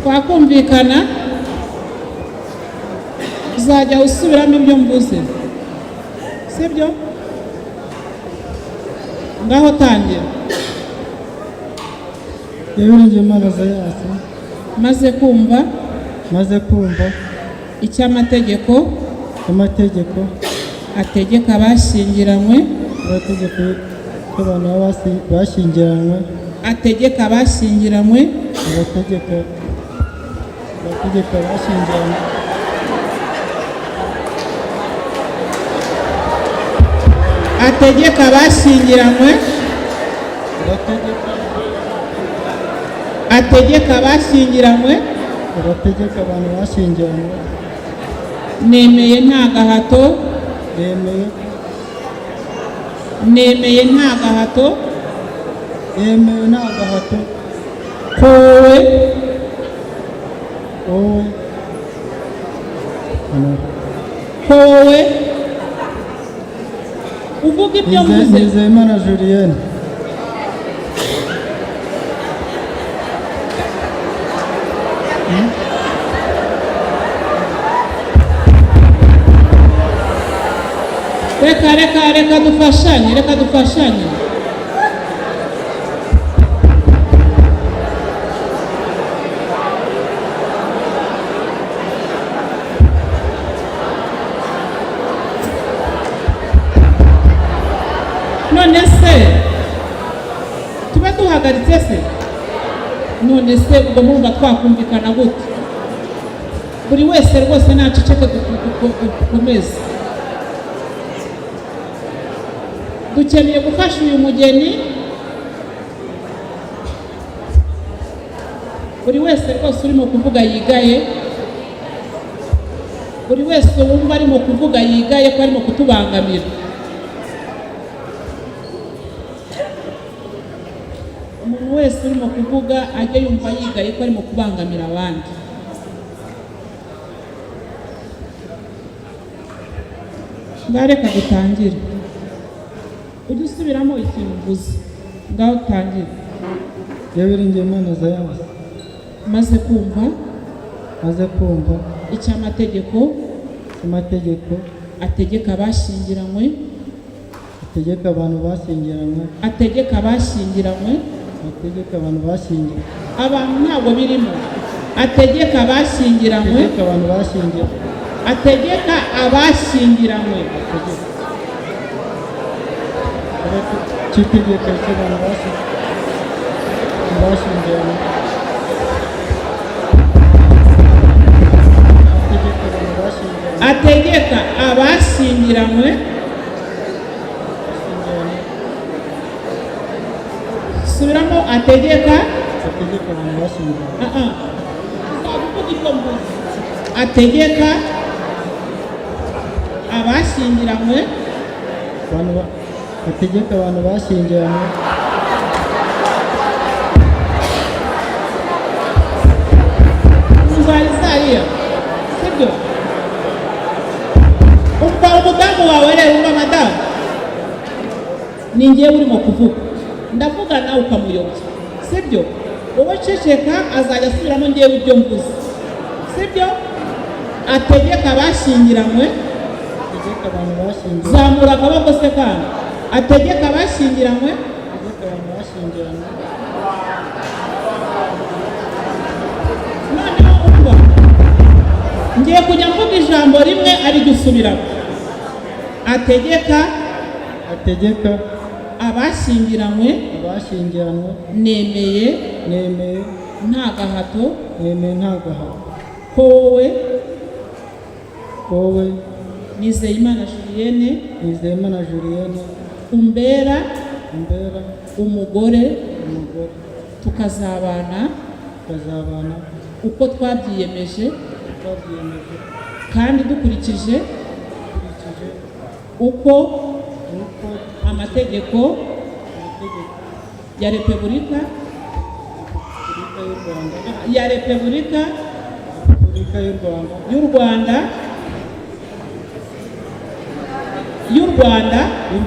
twakumvikana uzajya usubiramo ibyo mvuze, sibyo? Ngaho tangira. Yewe Imana Zayasi, maze kumva icy'amategeko ategeka abashyingiranywe, amategeko y'abantu bashyingiranywe, ategeka abashyingiranywe, ategeka abashyingiranywe, ategeka abashyingiranywe, ategeka abashyingiranywe, ategeka abantu bashyingiranywe, nemeye nta gahato, nemeye nta gahato, kowe uvuga ibyo mvuze. Nizeyimana Julienne. Reka dufashanye. None se tube duhagaritse se? None se ubwo murumva twakumvikana gute? Buri wese rwose naceceke dukomeze. Dukeneye gufasha uyu mugeni, buri wese rwose urimo kuvuga yigaye, buri wese wumva arimo kuvuga yigaye ko arimo kutubangamira. Umuntu wese urimo kuvuga ajye yumva yigaye ko arimo kubangamira abandi. Reka dutangire. Ujye usubiramo ikintu uvuze. Ngaho utangire. Yewe Imana Zayasi, maze kumva icy'amategeko ategeka abashyingiranywe, ategeka abantu bashyingiranywe, ategeka abashyingiranywe, ategeka abantu bashyingiranywe, abantu ntabwo birimo, ategeka abashyingiranywe, ategeka abantu bashyingiranywe, ategeka abashyingiranywe, cy'itegeko cy'abantu bashyingiranywe, ategeka abashyingiranywe, subiramo ategeka abantu bashyingiranywe, ategeka abashyingiranywe, ategeka abantu bashyingiranywe, Zariya, sibyo? Umva umudamu wawe rero, umva madamu, ni njyewe urimo kuvuga, ndavuga nawe ukamuyobya, sibyo? Wowe ceceka, azajya asubiramo njyewe ibyo mvuze, sibyo? Ategeka abashyingiranywe, ategeka abantu bashyingiranywe, zamura akaboko se kandi, ategeka abashyingiranywe, ategeka abantu bashyingiranywe, noneho umva, ngiye kujya mvuga ijambo rimwe ari gusubiramo. Ategeka abashyingiranywe, nemeye nta gahato, kowe Nizeyimana Julienne, umbera umugore, tukazabana uko twabyiyemeje kandi dukurikije uko amategeko ya Repubulika y'u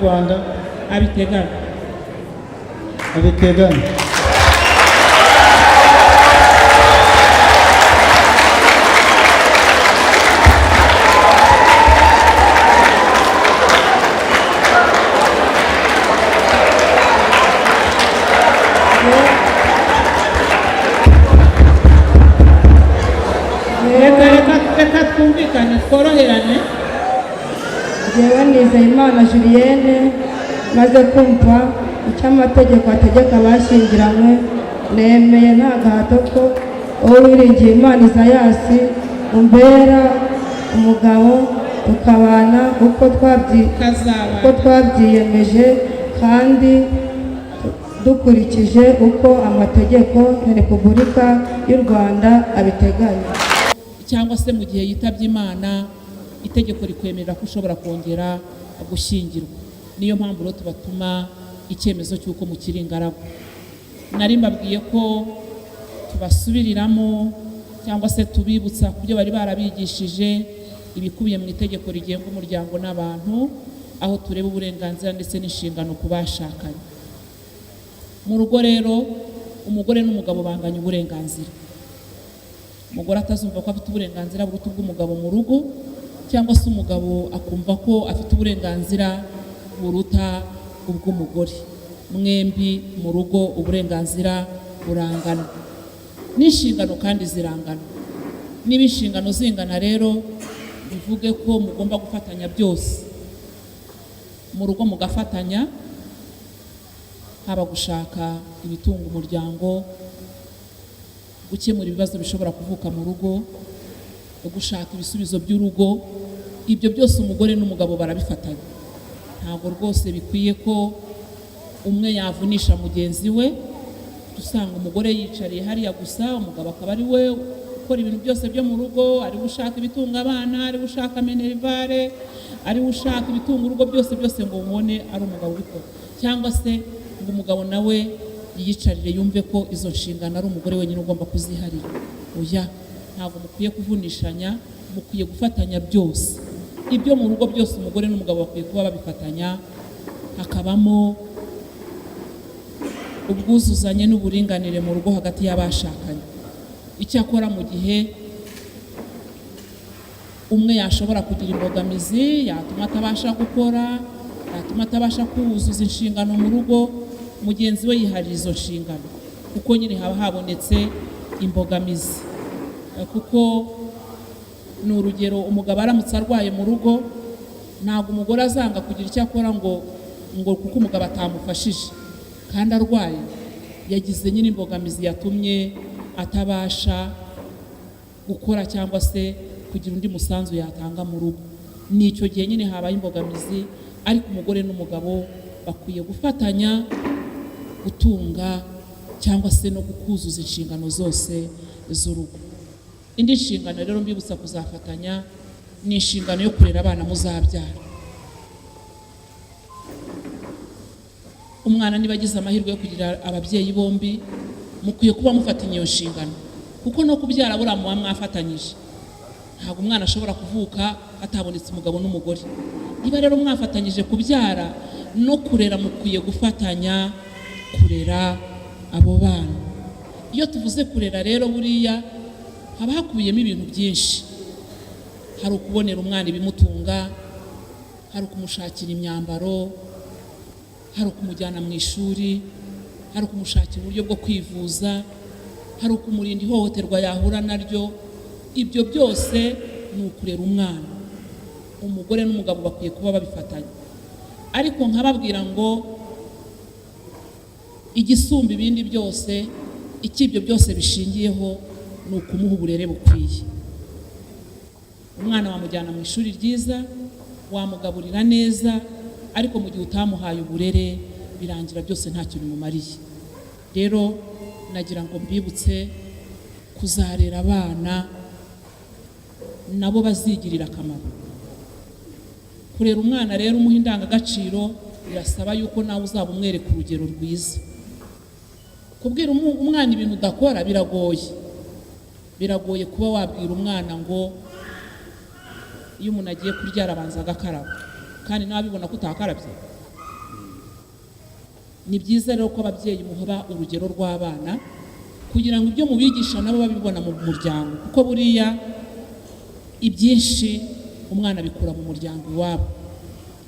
Rwanda abiteganya. reka twumvikane tworoherane. Njyewe Nizeyimana Julienne maze kumva icyo amategeko ategeka abashyingiranywe, nemeye nta gahato ko uwo wiringiye Imana Isayasi umbera umugabo tukabana uko twabyiyemeje kandi dukurikije uko amategeko ya Repubulika y'u Rwanda abiteganya. Cyangwa se mu gihe yitabye Imana itegeko rikwemerera ko ushobora kongera gushyingirwa. Niyo mpamvu rero tubatuma icyemezo cy'uko mukiri ingaragu. Nari mbabwiye ko tubasubiriramo cyangwa se tubibutsa ku byo bari barabigishije ibikubiye mu itegeko rigenga umuryango n'abantu, aho tureba uburenganzira ndetse n'inshingano ku bashakanye. Mu rugo rero umugore n'umugabo banganya uburenganzira. Umugore atazumva ko afite uburenganzira buruta ubw'umugabo mu rugo, cyangwa se umugabo akumva ko afite uburenganzira buruta ubw'umugore. Mwembi mu rugo uburenganzira burangana n'inshingano kandi zirangana. Niba inshingano zingana rero bivuge ko mugomba gufatanya byose mu rugo, mugafatanya haba gushaka ibitunga umuryango, gukemura ibibazo bishobora kuvuka mu rugo, gushaka ibisubizo by'urugo. Ibyo byose umugore n'umugabo barabifatanya. Ntabwo rwose bikwiye ko umwe yavunisha mugenzi we. Dusanga umugore yicariye hariya gusa, umugabo akaba ari we ukora ibintu byose byo mu rugo, ari gushaka ibitunga abana, ari gushaka minerivare, ari gushaka ibitunga urugo byose ngo umubone ari umugabo ubikora. Cyangwa se ngo umugabo nawe yiyicarire yumve ko izo nshingano ari umugore wenyine ugomba kuziharira. Oya, ntabwo mukwiye kuvunishanya, mukwiye gufatanya byose. Ibyo mu rugo byose umugore n'umugabo bakwiye kuba babifatanya, hakabamo ubwuzuzanye n'uburinganire mu rugo hagati y'abashakanye. Icyakora mu gihe umwe yashobora kugira imbogamizi yatuma atabasha gukora, yatuma atabasha kuzuza inshingano mu rugo, mugenzi we yiharira izo nshingano, kuko nyine haba habonetse imbogamizi. Kuko ni urugero, umugabo aramutse arwaye mu rugo, ntabwo umugore azanga kugira icyo akora ngo kuko umugabo atamufashije kandi arwaye, yagize nyine imbogamizi yatumye atabasha gukora cyangwa se kugira undi musanzu yatanga mu rugo. Ni icyo gihe nyine habaye imbogamizi, ariko umugore n'umugabo bakwiye gufatanya gutunga cyangwa se no kuzuza inshingano zose z'urugo. Indi nshingano rero mbibutsa kuzafatanya ni inshingano yo kurera abana muzabyara. Umwana niba agize amahirwe yo kugira ababyeyi bombi, mukwiye kuba mufatanya iyo nshingano, kuko no kubyara buriya muba mwafatanyije. Ntabwo umwana ashobora kuvuka hatabonetse umugabo n'umugore. Niba rero mwafatanyije kubyara no kurera, mukwiye gufatanya kurera abo bana. Iyo tuvuze kurera rero buriya haba hakubiyemo ibintu byinshi. Hari ukubonera umwana ibimutunga, hari ukumushakira imyambaro, hari ukumujyana mu ishuri, hari ukumushakira uburyo bwo kwivuza, hari ukumurinda ihohoterwa yahura naryo. Ibyo byose ni ukurera umwana. Umugore n'umugabo bakwiye kuba babifatanya. Ariko nkababwira ngo igisumba ibindi byose, ikibyo byose bishingiyeho, ni ukumuha uburere bukwiye. Umwana wamujyana mu ishuri ryiza, wamugaburira neza, ariko mu gihe utamuhaye uburere birangira byose ntacyo bimumariye. Rero nagira ngo mbibutse kuzarera abana nabo bazigirira akamaro. Kurera umwana rero umuha indangagaciro birasaba yuko nawe uzaba umwereka urugero rwiza. Kubwira umwana ibintu udakora biragoye kuba wabwira umwana ngo iyo umuntu agiye kurya arabanza agakaraba, kandi nawe abibona ko utakarabye. Ni byiza rero ko ababyeyi muha urugero rw'abana kugira ngo ibyo mubigisha nabo babibona mu muryango, kuko buriya ibyinshi umwana bikura mu muryango iwabo.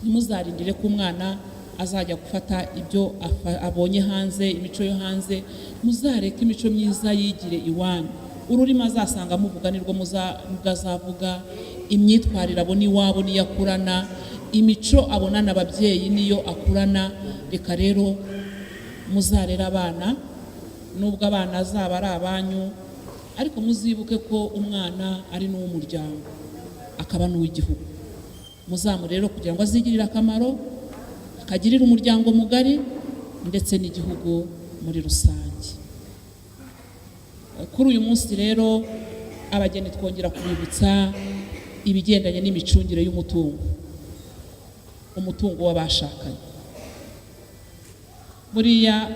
Ntimuzarindire ko umwana azajya gufata ibyo abonye hanze, imico yo hanze. Muzareke imico myiza yigire iwanyu. ururimi azasanga muvuga nirwo muzavuga, imyitwarire abona iwabo niyo akurana, imico abonana ababyeyi niyo akurana. Reka rero muzarera abana, nubwo abana azaba ari abanyu, ariko muzibuke ko umwana ari n'uw'umuryango akaba n'uw'igihugu. Muzamu rero kugira ngo azigirire akamaro, akagirire umuryango mugari ndetse n'igihugu muri rusange. Kuri uyu munsi rero abageni twongera kubibutsa ibigendanye n'imicungire y'umutungo, umutungo w'abashakanye. Buriya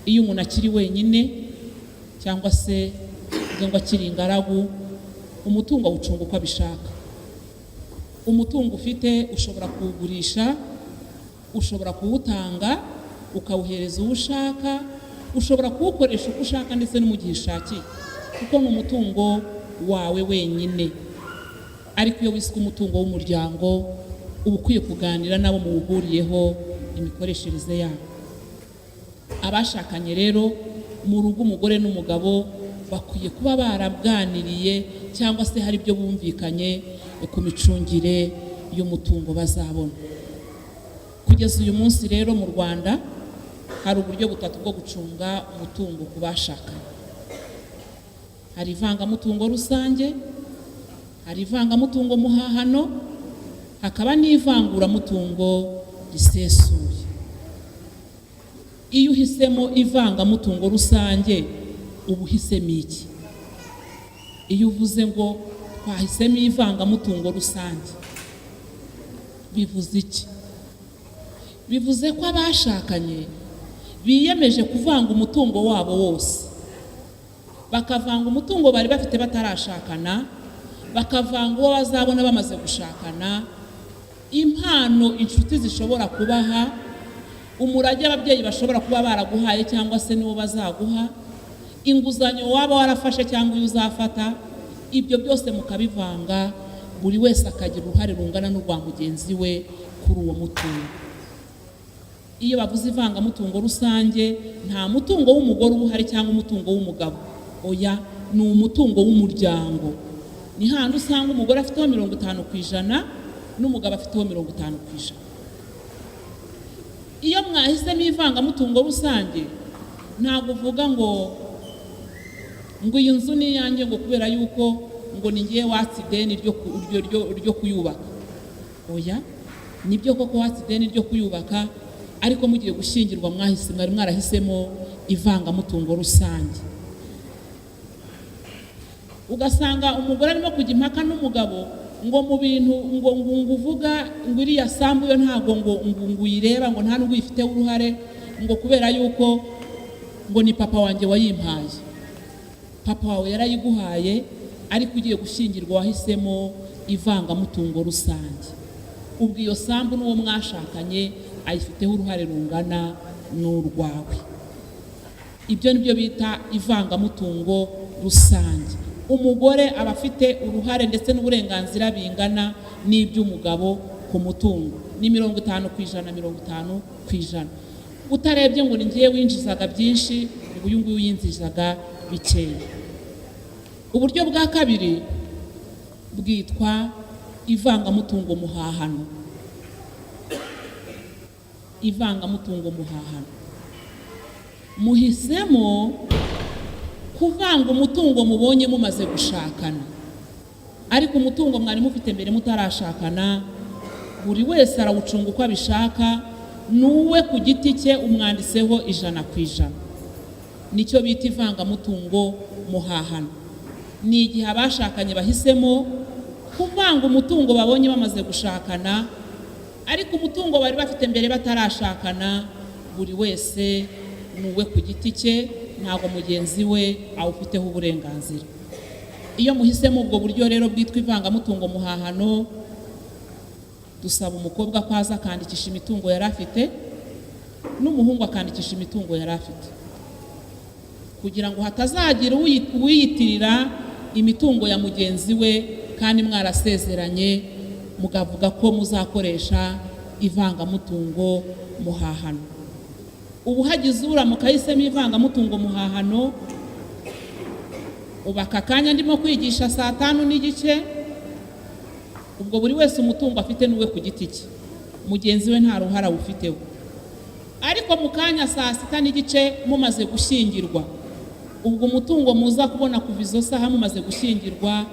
iyo umuntu akiri wenyine cyangwa se ngo akiri ingaragu, umutungo awucunga uko abishaka. Umutungo ufite ushobora kuwugurisha, ushobora kuwutanga ukawuhereza uwo ushaka, ushobora kuwukoresha uko ushaka ndetse no mu gihe ushakiye, kuko ni umutungo wawe wenyine. Ariko iyo wiswe umutungo w'umuryango, uba ukwiye kuganira n'abo muwuhuriyeho imikoreshereze yabo. Abashakanye rero mu rugo, umugore n'umugabo bakwiye kuba barabwaniriye cyangwa se hari ibyo bumvikanye ku micungire y'umutungo bazabona. Kugeza uyu munsi rero mu Rwanda hari uburyo butatu bwo gucunga umutungo ku bashakanye. Hari ivangamutungo rusange, hari ivangamutungo muhahano, hakaba n'ivanguramutungo risesuye. Iyo uhisemo ivangamutungo rusange uba uhisemo iki? Iyo uvuze ngo twahisemo ivangamutungo rusange bivuze iki? Bivuze ko abashakanye biyemeje kuvanga umutungo wabo wose, bakavanga umutungo bari bafite batarashakana, bakavanga uwo bazabona bamaze gushakana, impano inshuti zishobora kubaha, umurage ababyeyi bashobora kuba baraguhaye cyangwa se niwo bazaguha, inguzanyo waba warafashe cyangwa iyo uzafata, ibyo byose mukabivanga, buri wese akagira uruhare rungana n'urwa mugenzi we kuri uwo mutungo. Iyo bavuze ivangamutungo rusange, nta mutungo w'umugore uba uhari cyangwa umutungo w'umugabo, oya, ni umutungo w'umuryango. Ni handi usanga umugore afiteho 50% n'umugabo afiteho 50%. Iyo mwahisemo ivangamutungo rusange, ntabwo uvuga ngo iyi nzu ni iyanjye ngo kubera yuko ngo ni ngiye watse ideni ryo kuyubaka. Oya, nibyo koko watse ideni ryo kuyubaka, ariko mugiye gushyingirwa mwari mwarahisemo ivangamutungo rusange. Ugasanga umugore arimo kujya impaka n'umugabo ngo mu bintu ngo uvuga ngo iriya sambu yo ntago ngo uyireba, ngo nta nubwo uyifiteho uruhare, ngo kubera yuko ngo ni papa wanjye wayimpaye. Papa wawe yarayiguhaye, ariko ugiye gushyingirwa wahisemo ivangamutungo rusange. Ubwo iyo sambu n'uwo mwashakanye ayifiteho uruhare rungana n'urwawe. Ibyo nibyo bita ivangamutungo rusange. Umugore aba afite uruhare ndetse n'uburenganzira bingana n'iby'umugabo ku mutungo, ni 50% 50%. Utarebye ngo ni ngiye winjizaga byinshi, uyu nguyu yinjizaga bikeya. Uburyo bwa kabiri bwitwa ivangamutungo muhahano. Ivangamutungo muhahano, muhisemo kuvanga umutungo mubonye mumaze gushakana, ariko umutungo mwari mufite mbere mutarashakana buri wese arawucunga uko abishaka, nuwe ku giti cye umwanditseho 100%. Nicyo bita ivangamutungo muhahano. Ni igihe abashakanye bahisemo kuvanga umutungo babonye bamaze gushakana, ariko umutungo bari bafite mbere batarashakana buri wese nuwe ku giti cye, ntabwo mugenzi we awufiteho uburenganzira. Iyo muhisemo ubwo buryo rero bwitwa ivangamutungo muhahano, dusaba umukobwa ko aza akandikisha imitungo yari afite, n'umuhungu akandikisha imitungo yari afite, kugira ngo hatazagira uwiyitirira imitungo ya mugenzi we kandi mwarasezeranye mukavuga ko muzakoresha ivangamutungo muhahano. Ubu hagize uramuka yahisemo ivangamutungo muhahano, ubu aka kanya ndimo kwigisha saa 5:15, ubwo buri wese umutungo afite n'uwe ku giti cye, mugenzi we nta ruhara awufiteho. Ariko mu kanya saa 6:15 mumaze gushyingirwa, ubwo umutungo muza kubona kuva izo saha mumaze gushyingirwa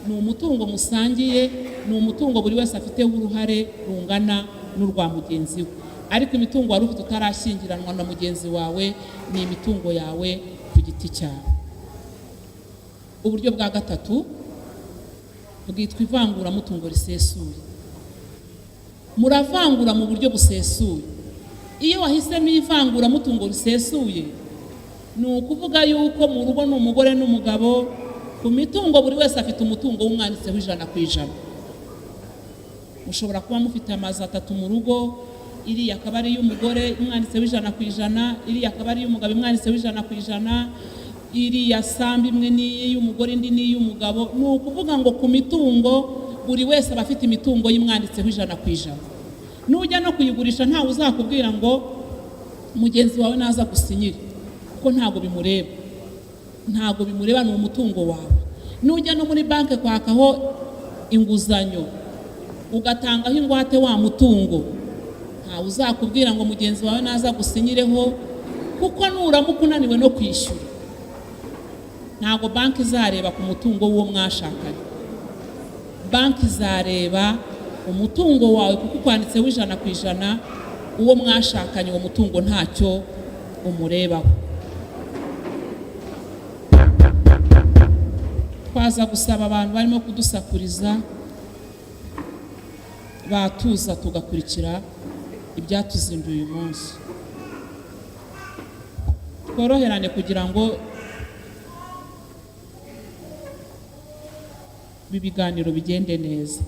ni umutungo musangiye, ni umutungo buri wese afiteho uruhare rungana n'urwa mugenzi we. Ariko imitungo wari ufite utarashyingiranwa na mugenzi wawe ni imitungo yawe ku giti cyawe. Uburyo bwa gatatu bwitwa ivanguramutungo risesuye. Muravangura mu buryo busesuye. Iyo wahisemo ivanguramutungo risesuye, ni ukuvuga yuko mu rugo ni umugore n'umugabo, ku mitungo buri wese afite umutungo w'umwanditseho 100%. Mushobora kuba mufite amazu 3 mu rugo, iriya akaba ari y'umugore umwanditseho 100%, iriya akaba ari y'umugabo umwanditseho 100%, iriya sambi imwe ni y'umugore indi ni y'umugabo. Ni ukuvuga ngo ku mitungo buri wese aba afite imitungo y'imwanditseho 100%. Nujya no kuyigurisha ntawe uzakubwira ngo mugenzi wawe naza gusinyira, kuko ntago bimureba. Ntago bimureba, ni umutungo wawe. Nujya no muri banke kwakaho inguzanyo ugatangaho ingwate wa mutungo, ntawe uzakubwira ngo mugenzi wawe naza gusinyireho, kuko nuramuka unaniwe no kwishyura, ntago banki izareba ku mutungo w'uwo mwashakanye. Banki izareba umutungo wawe kuko kwanditseho 100%, uwo mwashakanye uwo mutungo ntacyo umurebaho. Twaza gusaba abantu barimo kudusakuriza batuza tugakurikira ibyatuzinduye uyu munsi. Tworoherane kugira ngo bibiganiro bigende neza.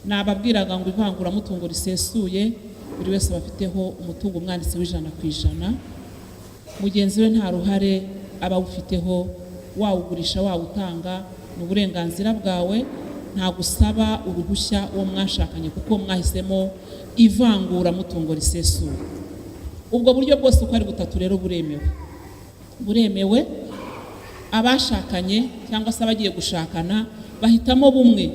Nababwiraga ngo ivanguramutungo risesuye buri wese abafiteho umutungo umwanditseho 100%, mugenzi we nta ruhare aba awufiteho, wawugurisha wawutanga ni uburenganzira bwawe, nta gusaba uruhushya uwo mwashakanye kuko mwahisemo ivanguramutungo risesuye. Ubwo buryo bwose uko ari butatu rero buremewe. Abashakanye cyangwa se abagiye gushakana bahitamo bumwe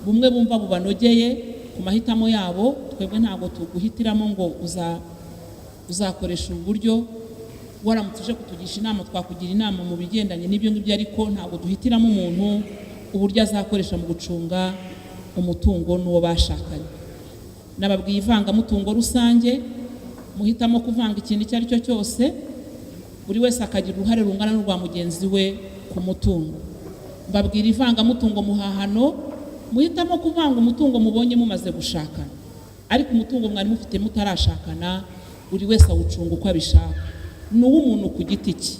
bumva bubanogeye ku mahitamo yabo. Twebwe ntabwo tuguhitiramo ngo uzakoresha uburyo, waramutse uje kutugisha inama twakugira inama mu bigendanye n'ibyo ngibyo, ariko ntabwo duhitiramo umuntu uburyo azakoresha mu gucunga umutungo n'uwo bashakanye. Nababwiye ivangamutungo rusange, muhitamo kuvanga ikintu icyo ari cyo cyose, buri wese akagira uruhare rungana n'urwa mugenzi we ku mutungo. Mbabwira ivangamutungo muhahano, muhitamo kuvanga umutungo mubonye mumaze gushakana, ariko umutungo mwari mufite mutarashakana buri wese awucunga uko abishaka, n'uw'umuntu ku giti cye,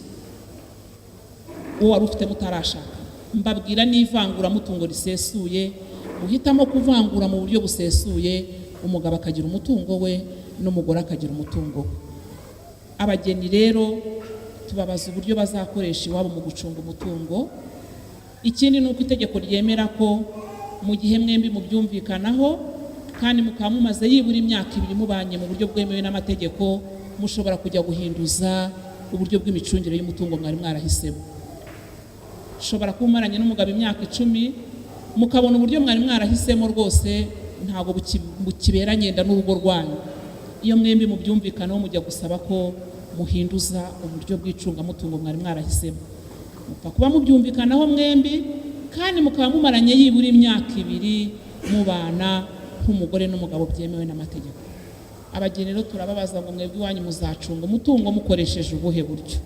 uwo wari ufite mutarashakana. Mbabwira n'ivanguramutungo risesuye, muhitamo kuvangura mu buryo busesuye, umugabo akagira umutungo we n'umugore akagira umutungo we. Abageni rero tubabaza uburyo bazakoresha iwabo mu gucunga umutungo. Ikindi ni uko itegeko ryemera ko mu gihe mwembi mubyumvikanaho kandi mukaba mumaze yibura imyaka 2 mubanye mu buryo bwemewe n'amategeko, mushobora kujya guhinduza uburyo bw'imicungire y'umutungo mwari mwarahisemo. Ushobora kuba umaranye n'umugabo imyaka 10, mukabona uburyo mwari mwarahisemo rwose ntabwo bukiberanye n'urugo rwanyu. Iyo mwembi mubyumvikanaho mujya gusaba ko muhinduza uburyo bw'icungamutungo mwari mwarahisemo. Mupfa kuba mubyumvikanaho mwembi kandi mukaba mumaranye yibura imyaka 2 mubana nk'umugore n'umugabo byemewe n'amategeko. Abageni rero turababaza ngo mwebwe iwanyu muzacunga umutungo mukoresheje ubuhe buryo?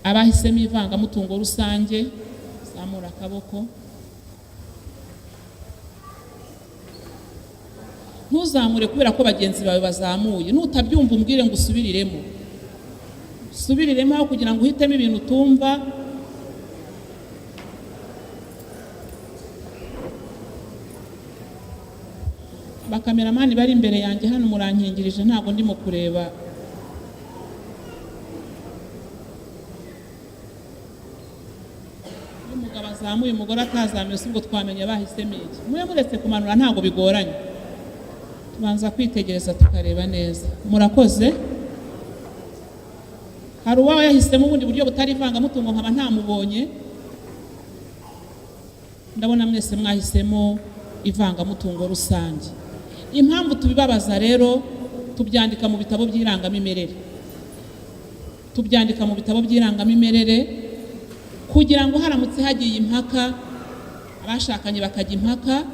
Abahisemo ivangamutungo rusange zamura akaboko. Ntuzamure kubera ko bagenzi bawe bazamuye, nutabyumva umbwire ngo usubiriremo aho kugira ngo uhitemo ibintu utumva. Bakameramani bari imbere yanjye hano murankingirije, ntabwo ndimo kureba. Umugabo azamuye umugore atazamuye, ubwo twamenye bahisemo iki. Mwe muretse kumanura ntabwo bigoranye, tubanza kwitegereza tukareba neza. Murakoze. hari uwaba yahisemo ubundi buryo butari ivangamutungo nkaba ntamubonye. Ndabona mwese mwahisemo ivangamutungo rusange. Impamvu tubibabaza rero, tubyandika mu bitabo by'irangamimerere, tubyandika mu bitabo by'irangamimerere kugira ngo haramutse hagiye impaka, abashakanye bakajya impaka,